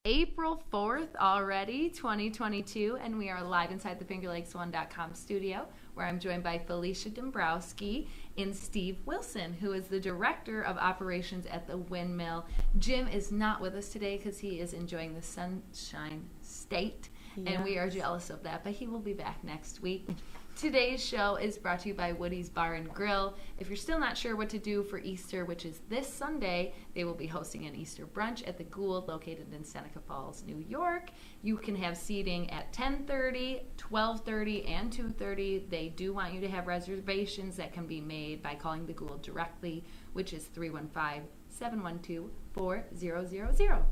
April 4th already, 2022, and we are live inside the FingerLakes1.com studio, where I'm joined by Felecia Dombrowski and Steve Wilson, who is the Director of Operations at the Windmill. Jim is not with us today because he is enjoying the Sunshine State, and we are jealous of that, but he will be back next week. Today's show is brought to you by Woody's Bar and Grill. If you're still not sure what to do for Easter, which is this Sunday, they will be hosting an Easter brunch at the Gould, located in Seneca Falls, New York. You can have seating at 10:30, 12:30, and 2:30. They do want you to have reservations that can be made by calling the Gould directly, which is 315-712-4000.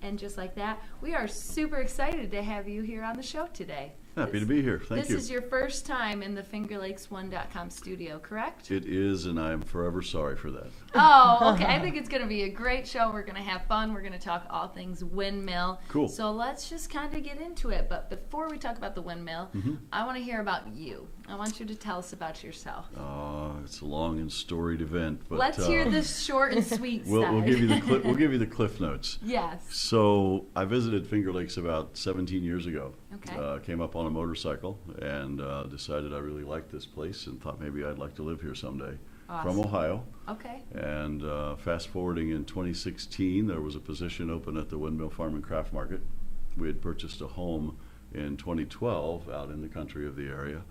And just like that, we are super excited to have you here on the show today. Happy to be here. Thank you. This is your first time in the FingerLakes1.com studio, correct? It is, and I am forever sorry for that. Oh, okay. I think it's going to be a great show. We're going to have fun. We're going to talk all things Windmill. Cool. So let's just kind of get into it. But before we talk about the Windmill, I want to hear about you. I want you to tell us about yourself. It's a long and storied event, but let's hear this short and sweet we'll side. give you the we'll give you the cliff notes. Yes. So I visited Finger Lakes about 17 years ago. Okay. Came up on a motorcycle and decided I really liked this place and thought maybe I'd like to live here someday. Awesome. From Ohio. Okay. And fast forwarding in 2016, there was a position open at the Windmill Farm and Craft Market. We had purchased a home in 2012 out in the country of the area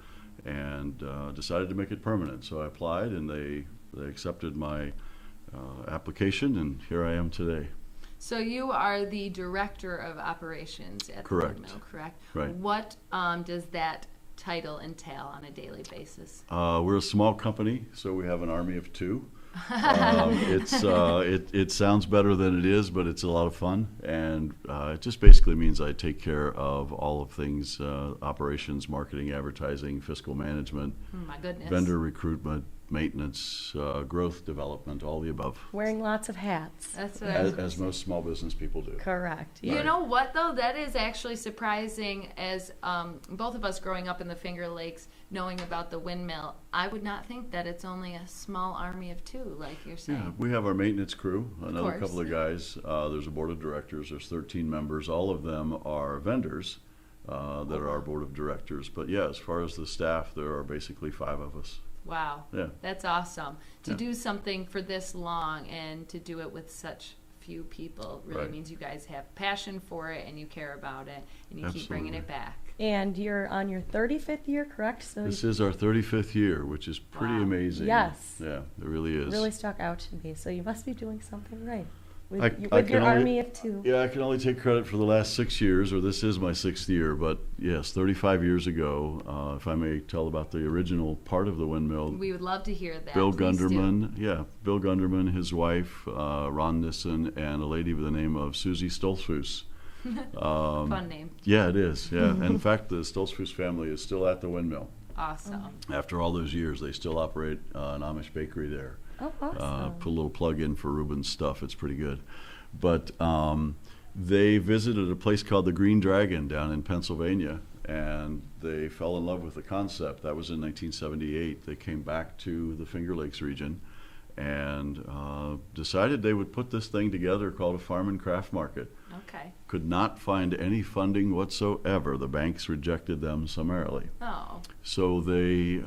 and decided to make it permanent. So I applied and they accepted my application, and here I am today. So you are the Director of Operations at the Windmill, correct? Right. What does that title entail on a daily basis? We're a small company, so we have an army of two. It sounds better than it is, but it's a lot of fun, and it just basically means I take care of all of things: operations, marketing, advertising, fiscal management, my goodness, vendor recruitment, maintenance, growth development, all the above. Wearing lots of hats. That's what as most small business people do. Correct. You know what, though? That is actually surprising. As both of us growing up in the Finger Lakes, knowing about the Windmill, I would not think that it's only a small army of two, like you're saying. Yeah, we have our maintenance crew, another couple of guys. There's a board of directors. There's 13 members. All of them are vendors that are our board of directors. But yeah, as far as the staff, there are basically 5 of us. Wow. Yeah. That's awesome. To do something for this long and to do it with such few people really means you guys have passion for it and you care about it and you keep bringing it back. And you're on your 35th year, correct? So this is our 35th year, which is pretty amazing. Yes. Yeah, it really is. Really stuck out to me. So you must be doing something right. With I your army of two. Yeah, I can only take credit for the last 6 years, or this is my 6th year, but yes, 35 years ago, if I may tell about the original part of the Windmill. We would love to hear that. Bill Please Gunderman, Bill Gunderman, his wife, Ron Nissen, and a lady by the name of Susie Stoltzfus. Fun name. Yeah, it is. Yeah, and in fact, the Stoltzfus family is still at the Windmill. Awesome. After all those years, they still operate an Amish bakery there. Oh, awesome. Put a little plug in for Ruben's stuff. It's pretty good. But they visited a place called the Green Dragon down in Pennsylvania, and they fell in love with the concept. That was in 1978. They came back to the Finger Lakes region and decided they would put this thing together called a farm and craft market. Okay. Could not find any funding whatsoever. The banks rejected them summarily. Oh. So they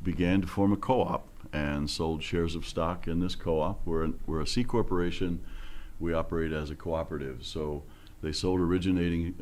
began to form a co-op and sold shares of stock in this co-op. We're a C corporation. We operate as a cooperative. So they sold originating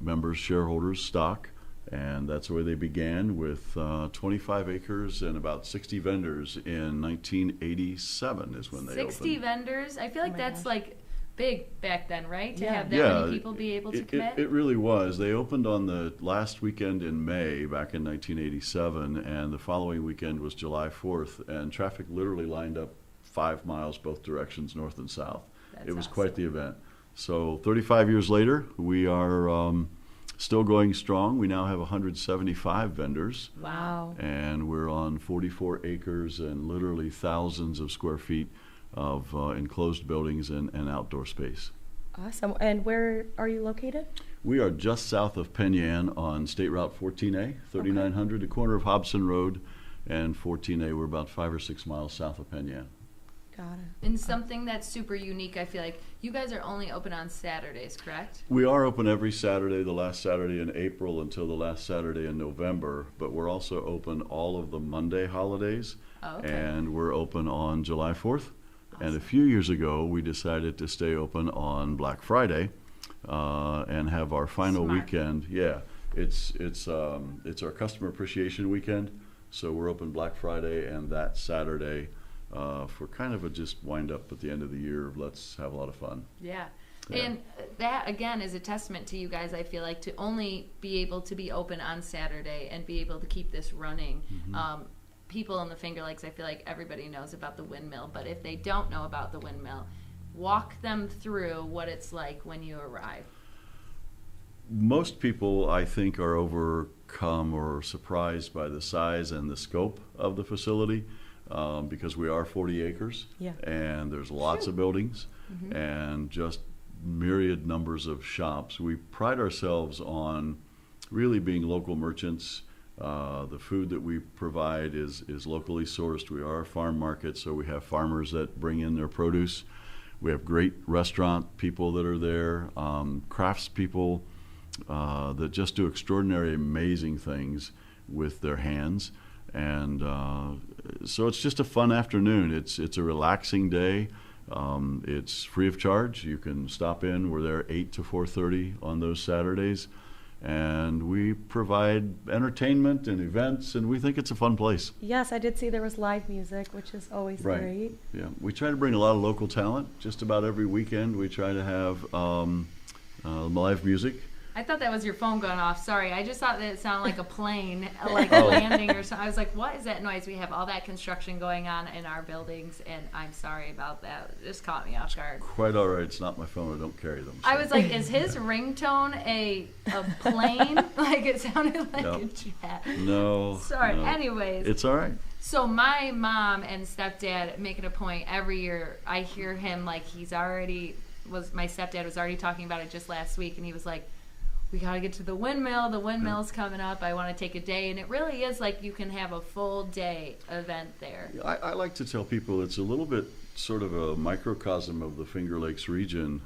members, shareholders, stock, and that's where they began with 25 acres and about 60 vendors in 1987 is when they 60 opened. vendors? I feel like that's like big back then, right? To have that many people be able to commit? It really was. They opened on the last weekend in May back in 1987, and the following weekend was July 4th, and traffic literally lined up 5 miles both directions, north and south. It was quite the event. So 35 years later, we are still going strong. We now have 175 vendors. Wow. And we're on 44 acres and literally thousands of square feet of enclosed buildings and outdoor space. Awesome. And where are you located? We are just south of Penn Yan on State Route 14A, 3900, the corner of Hobson Road and 14A. We're about 5 or 6 miles south of Penn Yan. Got it. And something that's super unique, I feel like you guys are only open on Saturdays, correct? We are open every Saturday, the last Saturday in April until the last Saturday in November, but we're also open all of the Monday holidays, Oh, okay. and we're open on July 4th. And a Awesome. few years ago, we decided to stay open on Black Friday and have our final Smart. weekend. Yeah, it's our customer appreciation weekend, so we're open Black Friday and that Saturday for kind of a just wind up at the end of the year. Let's have a lot of fun. Yeah. Yeah. And that, again, is a testament to you guys, I feel like, to only be able to be open on Saturday and be able to keep this running. People in the Finger Lakes, I feel like everybody knows about the Windmill, but if they don't know about the Windmill, walk them through what it's like when you arrive. Most people, I think, are overcome or surprised by the size and the scope of the facility because we are 40 acres Yeah. and there's lots of buildings and just myriad numbers of shops. We pride ourselves on really being local merchants. The food that we provide is locally sourced. We are a farm market, so we have farmers that bring in their produce. We have great restaurant people that are there, crafts people that just do extraordinary, amazing things with their hands. And so it's just a fun afternoon. It's a relaxing day. It's free of charge. You can stop in. We're there 8 to 4:30 on those Saturdays. And we provide entertainment and events, and we think it's a fun place. Yes, I did see there was live music, which is always Right. great. Yeah, we try to bring a lot of local talent. Just about every weekend, we try to have live music. I thought that was your phone going off. Sorry, I just thought that it sounded like a plane, like Oh. landing or something. I was like, what is that noise? We have all that construction going on in our buildings, and I'm sorry about that. It just caught me off guard. Quite all right. It's not my phone. I don't carry them. I so. was like, is his ringtone a plane? Like, it sounded like Nope. a jet. No. Sorry. no. Anyways. It's all right. So my mom and stepdad make it a point every year. I hear him like my stepdad was already talking about it just last week, and he was like, we got to get to the Windmill. The Windmill's coming up. I want to take a day. And it really is like you can have a full day event there. I like to tell people it's a little bit sort of a microcosm of the Finger Lakes region.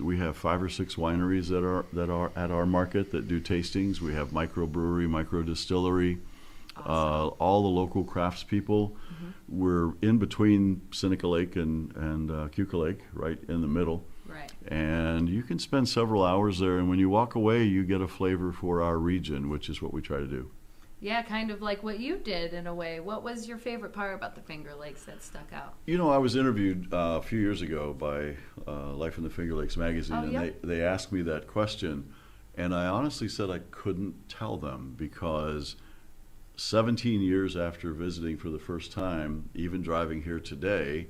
We have 5 or 6 wineries that are at our market that do tastings. We have microbrewery, microdistillery, all the local craftspeople. We're in between Seneca Lake and Keuka Lake, right in the middle. Right. And you can spend several hours there, and when you walk away, you get a flavor for our region, which is what we try to do. Yeah, kind of like what you did in a way. What was your favorite part about the Finger Lakes that stuck out? You know, I was interviewed a few years ago by Life in the Finger Lakes magazine, Oh, and yep. they asked me that question, and I honestly said I couldn't tell them because 17 years after visiting for the first time, even driving here today,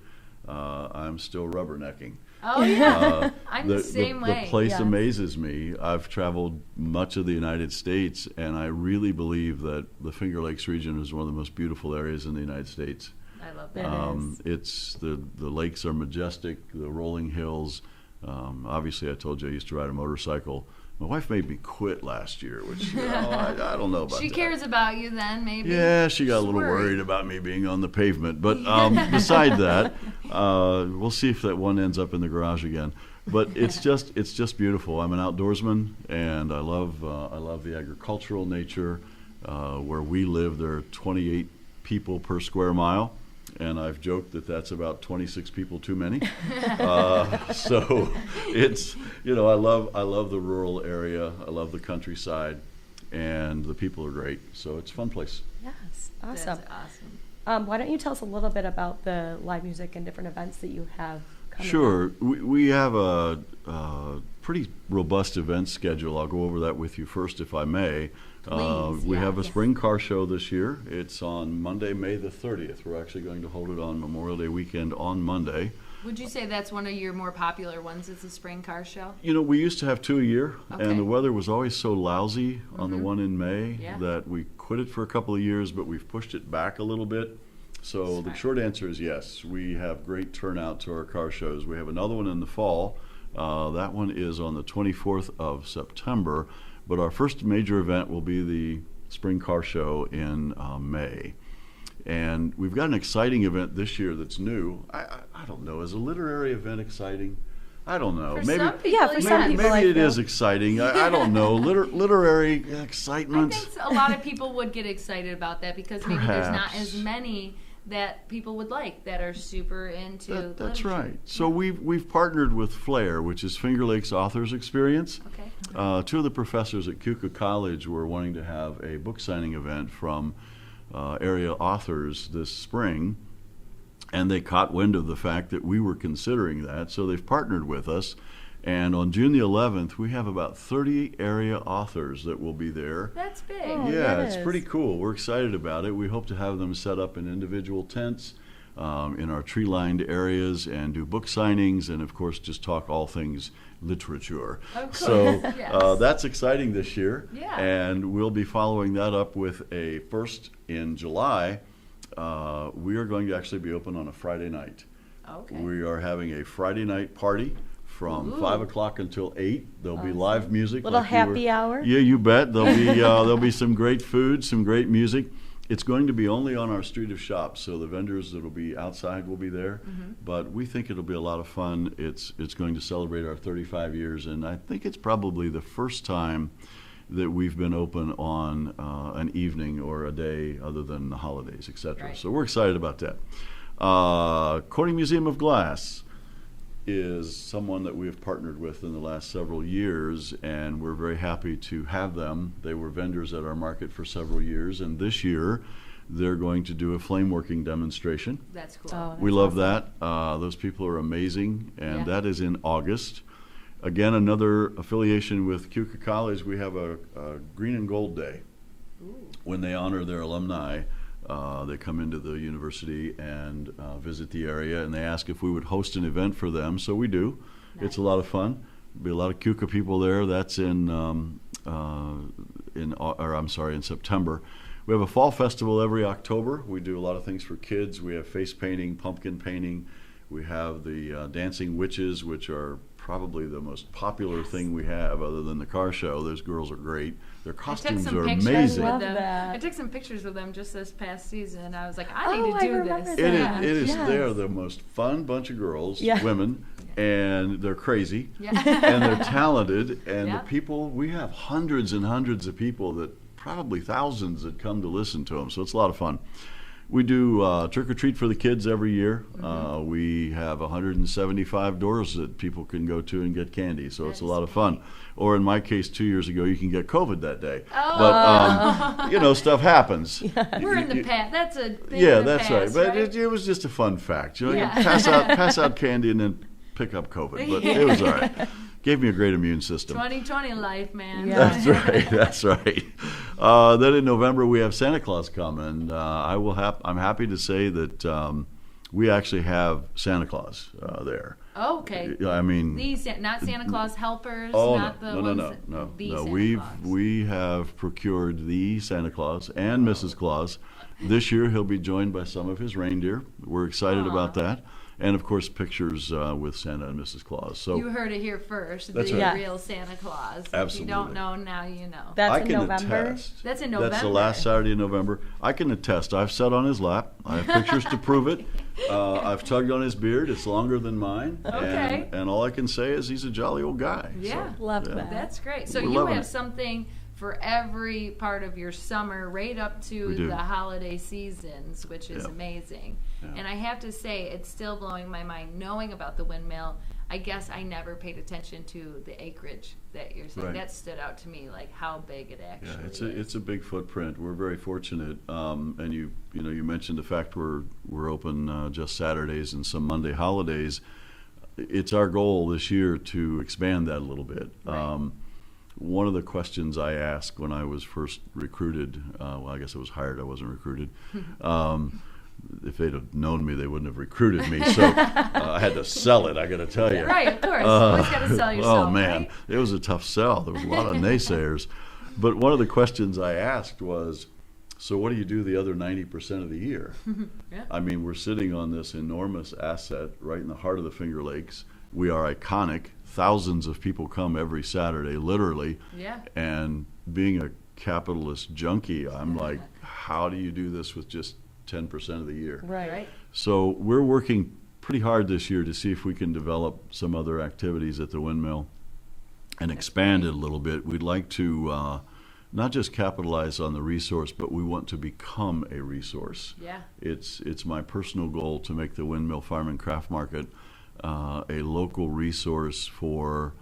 I'm still rubbernecking. Oh, yeah. I'm the same The way. place Yes. amazes me. I've traveled much of the United States, and I really believe that the Finger Lakes region is one of the most beautiful areas in the United States. I love It that. is. It's the lakes are majestic, the rolling hills. Obviously, I told you I used to ride a motorcycle. My wife made me quit last year, which I don't know about She that. cares about you then, maybe. Yeah, she got a little Worried. worried about me being on the pavement. But beside that, we'll see if that one ends up in the garage again. But it's just beautiful. I'm an outdoorsman, and I love the agricultural nature. Where we live, there are 28 people per square mile, and I've joked that that's about 26 people too many. So it's I love the rural area. I love the countryside, and the people are great. So it's a fun place. Yes, awesome. That's awesome. Why don't you tell us a little bit about the live music and different events that you have coming Sure. up? We have a pretty robust event schedule. I'll go over that with you first, if I may. Please, We yeah. have a Yes. spring car show this year. It's on Monday, May the 30th. We're actually going to hold it on Memorial Day weekend on Monday. Would you say that's one of your more popular ones, is the spring car show? We used to have 2 a year, Okay. and the weather was always so lousy on the one in May Yeah. that we quit it for a couple of years, but we've pushed it back a little bit. So the Smart. short answer is yes. We have great turnout to our car shows. We have another one in the fall. That one is on the 24th of September, but our first major event will be the spring car show in May. And we've got an exciting event this year that's new. I don't know. Is a literary event exciting? I don't know. For Maybe some people, Yeah, for some maybe, people, I maybe it feel. is exciting. I don't know. Literary I excitement. think a lot of people would get excited about that because maybe there's not Perhaps. as many that people would like that are super into. That's literature. right. So we've partnered with FLAIR, which is Finger Lakes Authors Experience. Okay. Two of the professors at Keuka College were wanting to have a book signing event from area authors this spring, and they caught wind of the fact that we were considering that, so they've partnered with us. And on June the 11th, we have about 30 area authors that will be there. That's big. Oh, Yeah, that it's is. pretty cool. We're excited about it. We hope to have them set up in individual tents in our tree-lined areas and do book signings and, of course, just talk all things literature. Oh, cool. So Yes. that's exciting this year. Yeah. And we'll be following that up with a first in July. We are going to actually be open on a Friday night. Okay. We are having a Friday night party from Ooh. 5 o'clock until 8. There'll be Awesome. live music. Little like you were- happy hour. Yeah, you bet. There'll be some great food, some great music. It's going to be only on our street of shops, so the vendors that'll be outside will be there. Mm-hmm. But we think it'll be a lot of fun. It's going to celebrate our 35 years, and I think it's probably the first time that we've been open on an evening or a day other than the holidays, etc. Right. So we're excited about that. Corning Museum of Glass is someone that we have partnered with in the last several years, and we're very happy to have them. They were vendors at our market for several years, and this year they're going to do a flame working demonstration. That's cool. Oh, We that's love awesome. that. Those people are amazing, and Yeah. that is in August. Again, another affiliation with Keuka College. We have a Green and Gold Day. Ooh. When they honor their alumni, they come into the university and visit the area, and they ask if we would host an event for them. So we do. It's a lot of fun. There'll be a lot of Keuka people there. That's in September. We have a fall festival every October. We do a lot of things for kids. We have face painting, pumpkin painting. We have the dancing witches, which are probably the most popular thing we have other than the car show. Those girls are great. Their I took costumes some are pictures amazing. with Love them. that. I took some pictures with them just this past season. I was like, I Oh, need I to do remember this. that. Yeah. It is. Yes. They're the most fun bunch of girls, Yeah. women, and they're crazy, Yeah. and they're talented. And Yeah. the people, we have hundreds and hundreds of people that probably thousands that come to listen to them. So it's a lot of fun. We do trick or treat for the kids every year. Mm-hmm. We have 175 doors that people can go to and get candy. So it's a That lot is of fun. Or in my case, 2 years ago, you can get COVID that day. Oh. But stuff happens. We're in the past. That's a thing Yeah, in the that's past, right. But it was just a fun fact. You Yeah. pass out candy and then pick up COVID. But it was all right. Gave me a great immune system. 2020 life, man. Yeah. That's right. That's right. Then in November we have Santa Claus come, and I'm happy to say that we actually have Santa Claus there. Oh, okay. I mean, These not Santa Claus helpers, oh not the no, ones no, that- no, the no. Santa Claus. We have procured the Santa Claus and Mrs. Claus. This year he'll be joined by some of his reindeer. We're excited Aw. about that, and of course pictures with Santa and Mrs. Claus. So You heard it here first. That's the right. real Santa Claus. Absolutely. If you don't know, now you know. That's I in can November. attest. That's in That's the November. last Saturday in November. I can attest. I've sat on his lap. I have pictures to prove it. I've tugged on his beard. It's longer than mine. Okay. And all I can say is he's a jolly old guy. Yeah. Love that. That's great. So We're you loving have it. something for every part of your summer, right up to We do. the holiday seasons, which is Yeah. amazing. Yeah. And I have to say, it's still blowing my mind knowing about the windmill. I guess I never paid attention to the acreage that you're saying. Right. That stood out to me, like how big it actually Yeah, is. it's a big footprint. We're very fortunate, and you mentioned the fact we're open just Saturdays and some Monday holidays. It's our goal this year to expand that a little bit. Right. One of the questions I asked when I was first recruited, well, I guess I was hired. I wasn't recruited. If they'd have known me, they wouldn't have recruited me. So I had to sell it. I got to tell you. Right, of course. Always got to sell yourself. Oh man, right? it was a tough sell. There was a lot of naysayers. But one of the questions I asked was, so what do you do the other 90% of the year? Yeah. I mean, we're sitting on this enormous asset right in the heart of the Finger Lakes. We are iconic. Thousands of people come every Saturday, literally. Yeah. And being a capitalist junkie, I'm like, how do you do this with just 10% of the year. Right. So we're working pretty hard this year to see if we can develop some other activities at the Windmill and expand it a little bit. We'd like to not just capitalize on the resource, but we want to become a resource. Yeah. It's my personal goal to make the Windmill Farm and Craft Market a local resource for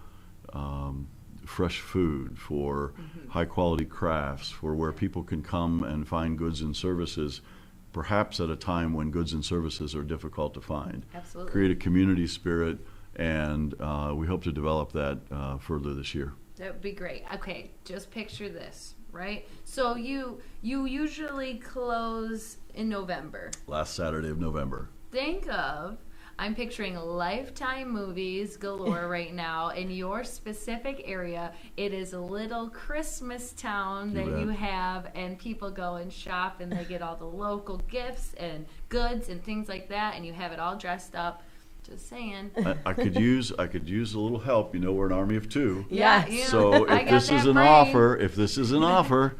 fresh food, for high quality crafts, for where people can come and find goods and services, perhaps at a time when goods and services are difficult to find. Absolutely. Create a community spirit, and we hope to develop that further this year. That would be great. Okay, just picture this, right? So you usually close in November. Last Saturday of November. I'm picturing Lifetime movies galore right now. In your specific area, it is a little Christmas town that you have, and people go and shop, and they get all the local gifts and goods and things like that, and you have it all dressed up. Just saying. I could use a little help. You know, we're an army of two. Yes. You know, So I if got this that is an brain. offer,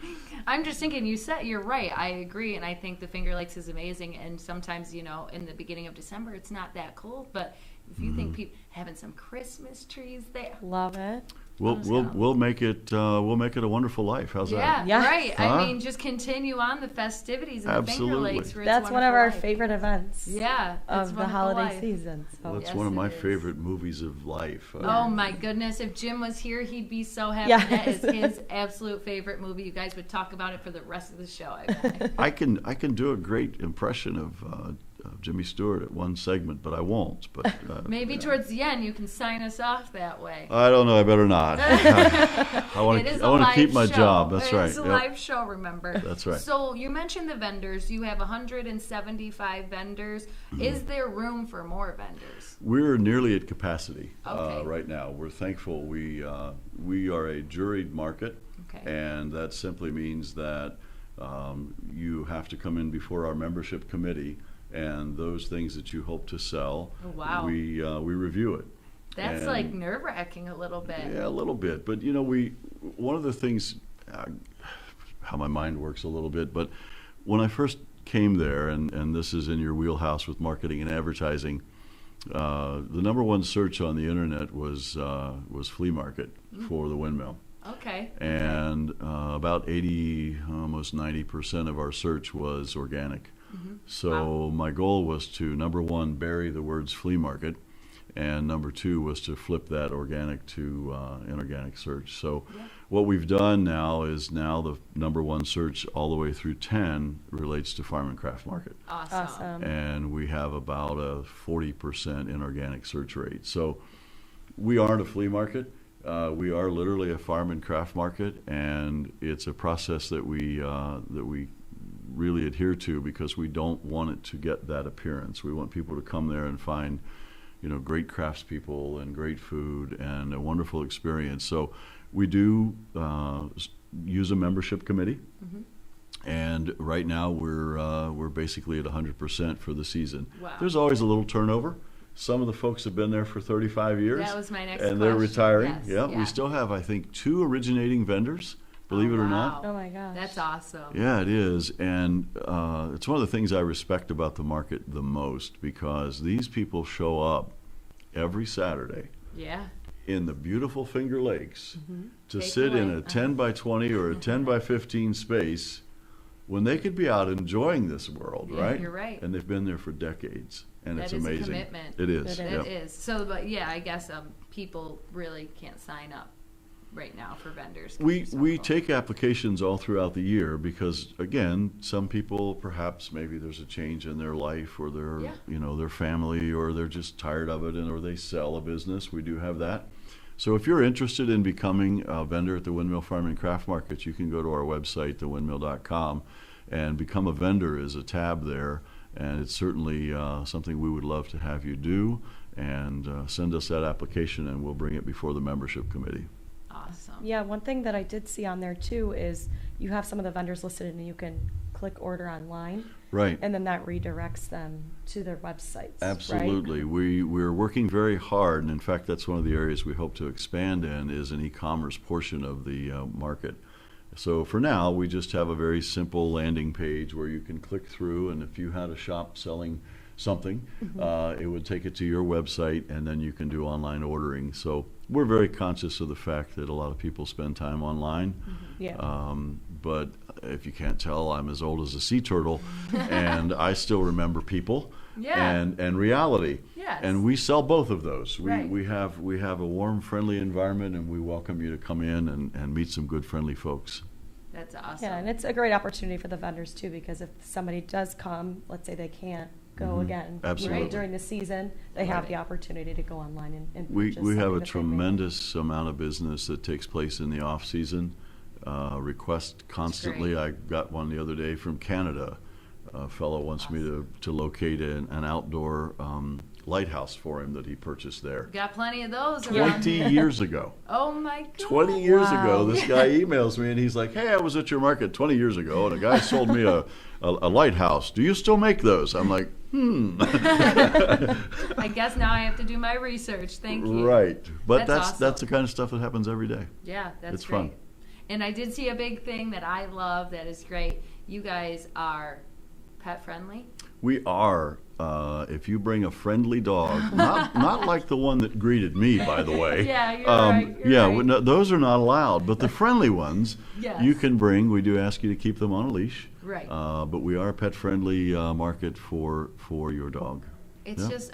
I'm just thinking, you're right. I agree, and I think the Finger Lakes is amazing. And sometimes, you know, in the beginning of December, it's not that cold. But if you think people having some Christmas trees there, Love it. we'll make it a wonderful life. How's that? Yeah. right. Huh? I mean, just continue on the festivities in the Finger Absolutely. Lakes. Where it's That's one of Wonderful our Life. favorite events Yeah, it's of the Wonderful holiday Life. season. So. Well, it's Yes, one of it my is. favorite movies of life. Oh my goodness! If Jim was here, he'd be so happy. Yes. That is his absolute favorite movie. You guys would talk about it for the rest of the show. I bet. I can do a great impression of Jimmy Stewart at one segment, but I won't. But Maybe towards the end you can sign us off that way. I don't know. I better not. I want It is to a live keep my show. job. That's right. It's a Yep. live show, remember. That's right. So you mentioned the vendors. You have 175 vendors. Is there room for more vendors? We're nearly at capacity Okay. right now. We're thankful. We are a juried market, Okay. and that simply means that you have to come in before our membership committee, and those things that you hope to sell, Oh, wow. we review it. That's And- like nerve-wracking a little bit. Yeah, a little bit. But, you know, one of the things, how my mind works a little bit, but when I first came there, and this is in your wheelhouse with marketing and advertising, the number one search on the internet was flea market for the Windmill. Okay. And about 80, almost 90% of our search was organic. So my goal was to, number one, bury the words flea market, and number two was to flip that organic to inorganic search. So what we've done now is the number one search all the way through 10 relates to farm and craft market. Awesome. And we have about a 40% inorganic search rate. So we aren't a flea market. We are literally a farm and craft market, and it's a process that we really adhere to because we don't want it to get that appearance. We want people to come there and find, you know, great craftspeople and great food and a wonderful experience. So we do use a membership committee, and right now we're basically at 100% for the season. Wow. There's always a little turnover. Some of the folks have been there for 35 years. That was my next and they're question. retiring. Yes, Yeah, yeah. we still have, I think, 2 originating vendors, believe it or not. Oh my gosh. That's awesome. Yeah, it is. And it's one of the things I respect about the market the most because these people show up every Saturday Yeah. in the beautiful Finger Lakes to Take sit in away. a 10 by 20 or a 10 by 15 space when they could be out enjoying this world, Yeah, right? you're right. And they've been there for decades. And That it's is a amazing. commitment. It is. It It Yep. is. So, but yeah, I guess people really can't sign up right now for vendors. 'cause We you're so full. take applications all throughout the year because again, some people perhaps maybe there's a change in their life or their Yeah. their family or they're just tired of it or they sell a business. We do have that. So if you're interested in becoming a vendor at the Windmill Farm and Craft Market, you can go to our website, thewindmill.com, and become a vendor is a tab there. And it's certainly something we would love to have you do. And send us that application and we'll bring it before the membership committee. Awesome. Yeah, one thing that I did see on there too is you have some of the vendors listed and you can click order online, Right. and then that redirects them to their websites. Absolutely. We're working very hard, and in fact, that's one of the areas we hope to expand in is an e-commerce portion of the market. So for now, we just have a very simple landing page where you can click through, and if you had a shop selling something, it would take it to your website, and then you can do online ordering. So we're very conscious of the fact that a lot of people spend time online. Yeah. But if you can't tell, I'm as old as a sea turtle, and I still remember people and reality. Yes. And we sell both of those. Right. We have a warm, friendly environment, and we welcome you to come in and meet some good, friendly folks. That's awesome. Yeah, and it's a great opportunity for the vendors too, because if somebody does come, let's say they can't go again Absolutely. during the season, they have the opportunity to go online and We purchase have something a that they may- tremendous amount of business that takes place in the off season. Request constantly. great. I got one the other day from Canada. A fellow wants me to locate an outdoor lighthouse for him that he purchased there Got plenty of those around 20 here. years ago. Oh my god. 20 years ago, Wow. this guy emails me and he's like, "Hey, I was at your market 20 years ago, and a guy sold me a lighthouse. Do you still make those?" I'm like, I guess now I have to do my research. Thank you. Right. But That's awesome. that's the kind of stuff that happens every day. Yeah, that's It's great. fun. And I did see a big thing that I love that is great. You guys are pet friendly. We are. If you bring a friendly dog, not like the one that greeted me, by the way. Yeah, you're right, you're yeah, right. no, those are not allowed. But the friendly ones, Yes. you can bring. We do ask you to keep them on a leash. Right. But we are a pet-friendly market for your dog. It's Yeah. just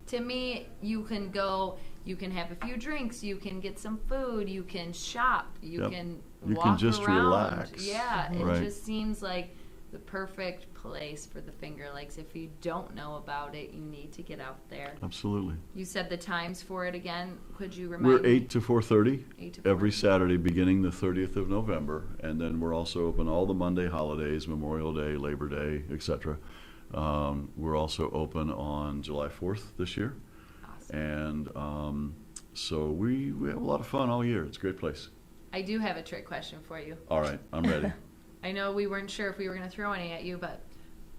to me, you can go, you can have a few drinks, you can get some food, you can shop, you Yep. can You can walk just around. relax. Yeah, it Right. just seems like the perfect place for the Finger Lakes. If you don't know about it, you need to get out there. Absolutely. You said the times for it again. Could you remind We're me? 8 to 4:30 8 to every 4:30. Saturday, beginning the 30th of November, and then we're also open all the Monday holidays, Memorial Day, Labor Day, etc. We're also open on July 4th this year, Awesome. and so we have a lot of fun all year. It's a great place. I do have a trick question for you. All right, I'm ready. I know we weren't sure if we were going to throw any at you, but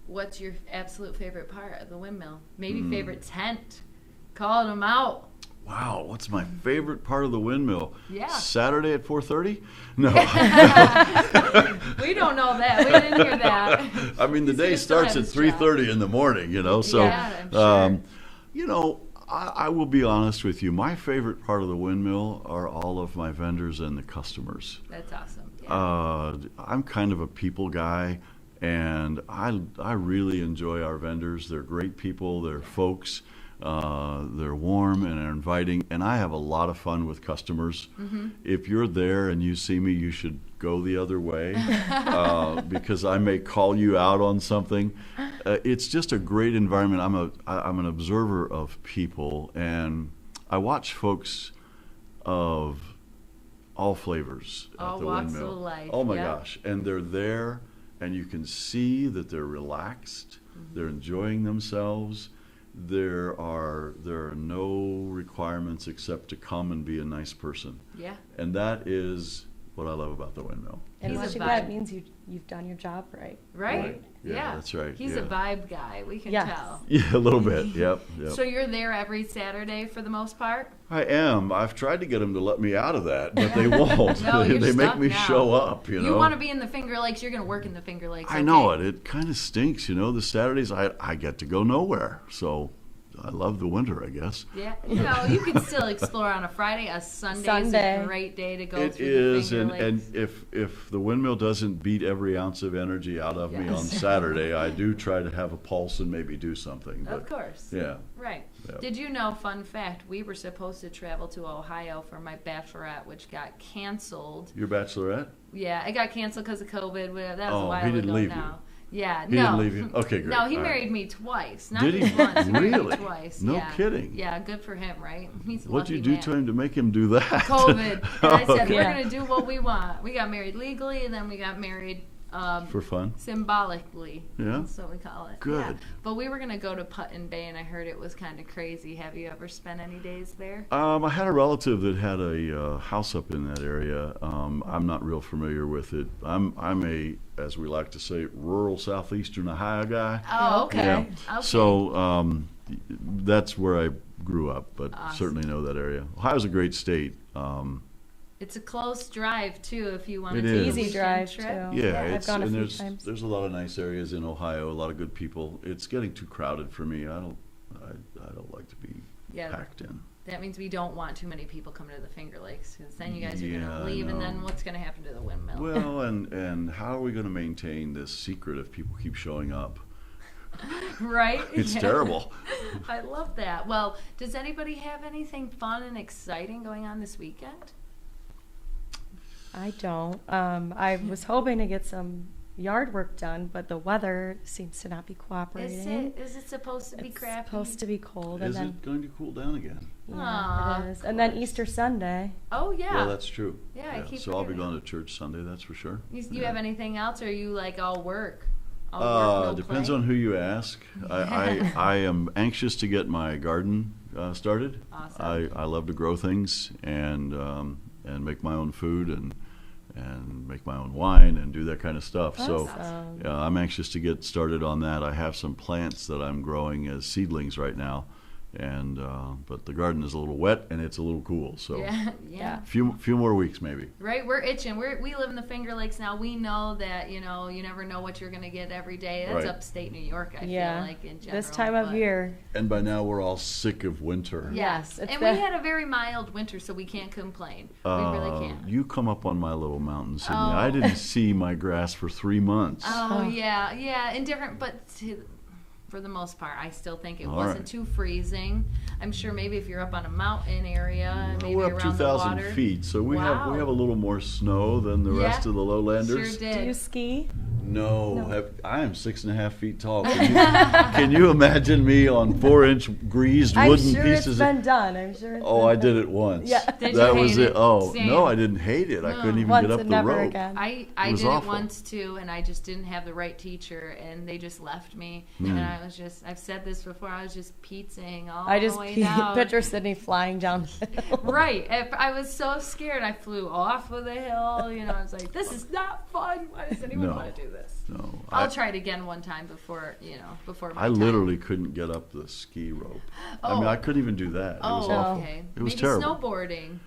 what's your absolute favorite part of the Windmill? Maybe favorite tent? Calling them out. Wow, what's my favorite part of the Windmill? Yeah. Saturday at 4:30? No. We don't know that. We didn't hear that. I mean, the He's day gonna still starts have at his 3:30 in the morning, so Yeah, I'm sure. you know, I will be honest with you. My favorite part of the Windmill are all of my vendors and the customers. That's awesome. Yeah. I'm kind of a people guy, and I really enjoy our vendors. They're great people. They're folks. They're warm and are inviting, and I have a lot of fun with customers. If you're there and you see me, you should go the other way because I may call you out on something. It's just a great environment. I'm an observer of people, and I watch folks of all flavors All at the walks Windmill. of life, Oh my yeah. gosh! And they're there, and you can see that they're relaxed. They're enjoying themselves. There are no requirements except to come and be a nice person, Yeah. and that is what I love about the Windmill. And He's a watching that vibe. means you've done your job right. Right? Yeah, that's right, He's yeah. a vibe guy. We can Yes. tell. Yeah, a little bit. Yep. So you're there every Saturday for the most part? I am. I've tried to get them to let me out of that, but they won't. No, you're they make stuck me now. show up. You know. You want to be in the Finger Lakes, you're going to work in the Finger Lakes. I know it. It kind of stinks. The Saturdays I get to go nowhere. So I love the winter, I guess. Yeah, you can still explore on a Friday. A Sunday is Sunday. a great day to go It through is, the Finger and Lakes. if the Windmill doesn't beat every ounce of energy out of me on Yes. Saturday, I do try to have a pulse and maybe do something. But Of course. yeah, Right. Yeah. Did you know, fun fact, we were supposed to travel to Ohio for my bachelorette, which got canceled. your bachelorette. Yeah, it got canceled because of COVID. That was a Oh, while he didn't ago leave now. Yeah, He no. didn't leave you? Okay, great. No, he All right. married me twice. Not Did he? just once. He married Really? me twice. No yeah. kidding. Yeah, good for him, right? He's a What'd you lucky do man. to him to make him do that? COVID. And I said, Okay. we're Yeah. going to do what we want. We got married legally, and then we got married For fun. symbolically. Yeah? That's what we call it. Good. Yeah. But we were going to go to Put-in Bay, and I heard it was kind of crazy. Have you ever spent any days there? I had a relative that had a house up in that area. I'm not real familiar with it. I'm a, as we like to say, rural southeastern Ohio guy. Oh, okay. Yeah. Okay. So that's where I grew up, but Awesome. certainly know that area. Ohio's a great state. It's a close drive too if you want It to do a is. Easy weekend drive, trip. too. Yeah, I've gone a and few times. there's a lot of nice areas in Ohio, a lot of good people. It's getting too crowded for me. I don't like to be Yeah. packed in. That means we don't want too many people coming to the Finger Lakes because then you guys are going Yeah, to I leave, and know. then what's going to happen to the Windmill? Well, and how are we going to maintain this secret if people keep showing up? Right? It's Yeah. terrible. I love that. Well, does anybody have anything fun and exciting going on this weekend? I don't. I was hoping to get some yard work done, but the weather seems to not be cooperating. Is it supposed to be It's crappy? supposed to be cold, and Is then it going to cool down again? yeah, Aw, it is. of And then course. Easter Sunday. Oh yeah. Well, that's true. Yeah, I keep So I'll be forgetting. going to church Sunday, that's for sure. You have anything else, or are you like all work? All work, no Depends play? on who you ask. I am anxious to get my garden started. Awesome. I love to grow things and make my own food and make my own wine and do that kind of stuff. So Awesome. I'm anxious to get started on that. I have some plants that I'm growing as seedlings right now, and but the garden is a little wet and it's a little cool. So Yeah. few more weeks maybe. Right, we're itching. We live in the Finger Lakes now. We know that you never know what you're going to get every day. That's Right. upstate New York. I Yeah. feel like in general. This time of but- year. And by now we're all sick of winter. Yes, It's and the- we had a very mild winter, so we can't complain. We really can't. You come up on my little mountain, Sydney. Oh. I didn't see my grass for 3 months. Oh Oh. yeah, and different, but for the most part, I still think it All wasn't right. too freezing. I'm sure maybe if you're up on a mountain area, maybe We're up around the 2,000 water. feet, so we Wow. have a little more snow than the rest Yeah. of the lowlanders. Sure Do you did. ski? No, I am 6.5 feet tall. Can you imagine me on 4-inch greased I'm wooden sure pieces? it's been done. I'm sure. It's Oh, been I done. did it once. Yeah. Did you that hate was it? Oh Same. no, I didn't hate it. I No. couldn't even Once get up and the never rope. again. I was did awful. it once too, and I just didn't have the right teacher, and they just left me. Hmm. And I was just—I've said this before. I was just pizzaing all I just the way down. picture Sydney flying down the hill. Right. I was so scared. I flew off of the hill. I was like, "This is not fun. Why does anyone No. want to do this?" No, I'll try it again one time before my I time. literally couldn't get up the ski rope. I mean, Oh. I couldn't even do that. It was Oh, awful. okay. It was Maybe terrible. snowboarding,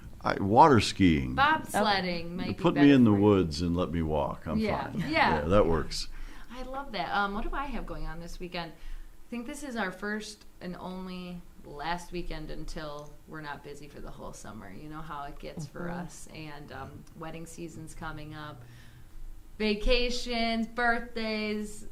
Water skiing. bobsledding might be Put better me in the for you. woods and let me walk. I'm Yeah, fine. yeah. that works. I love that. What do I have going on this weekend? I think this is our first and only last weekend until we're not busy for the whole summer. You know how it gets for us. And wedding season's coming up. Vacations, birthdays,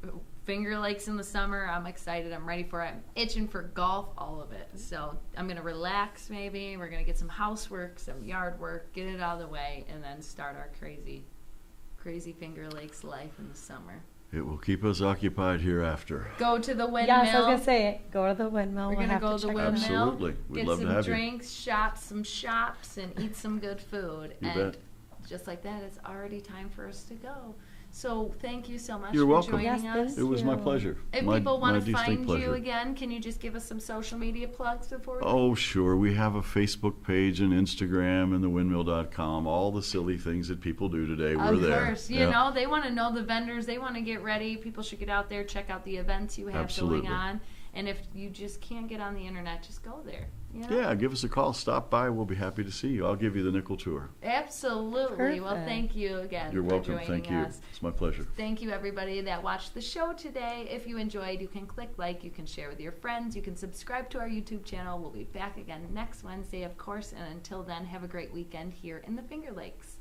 Finger Lakes in the summer. I'm excited. I'm ready for it. I'm itching for golf, all of it. So I'm going to relax maybe. We're going to get some housework, some yard work, get it out of the way, and then start our crazy Finger Lakes life in the summer. It will keep us occupied hereafter. Go to the Windmill. Yes, I was gonna say, go to the Windmill. We're We'll gonna have go to to the check it out. Windmill. Absolutely. We'd Get love to some have you. drinks, shop some shops, and eat some good food. You and bet. just like that, it's already time for us to go. So thank you so much You're for welcome. joining Yes, us. thank It was my you. pleasure. If my, people want my to distinct find pleasure. you again, can you just give us some social media plugs before we Oh, sure. We have a Facebook page and Instagram and thewindmill.com. All the silly things that people do today, we're Of there. course, Yeah. they want to know the vendors. They want to get ready. People should get out there, check out the events you have Absolutely. going on. And if you just can't get on the internet, just go there. Yeah, give us a call. Stop by. We'll be happy to see you. I'll give you the nickel tour. Absolutely. Well, Perfect. thank you again You're for welcome. joining Thank you. us. It's my pleasure. Thank you, everybody that watched the show today. If you enjoyed, you can click like, you can share with your friends, you can subscribe to our YouTube channel. We'll be back again next Wednesday, of course. And until then, have a great weekend here in the Finger Lakes.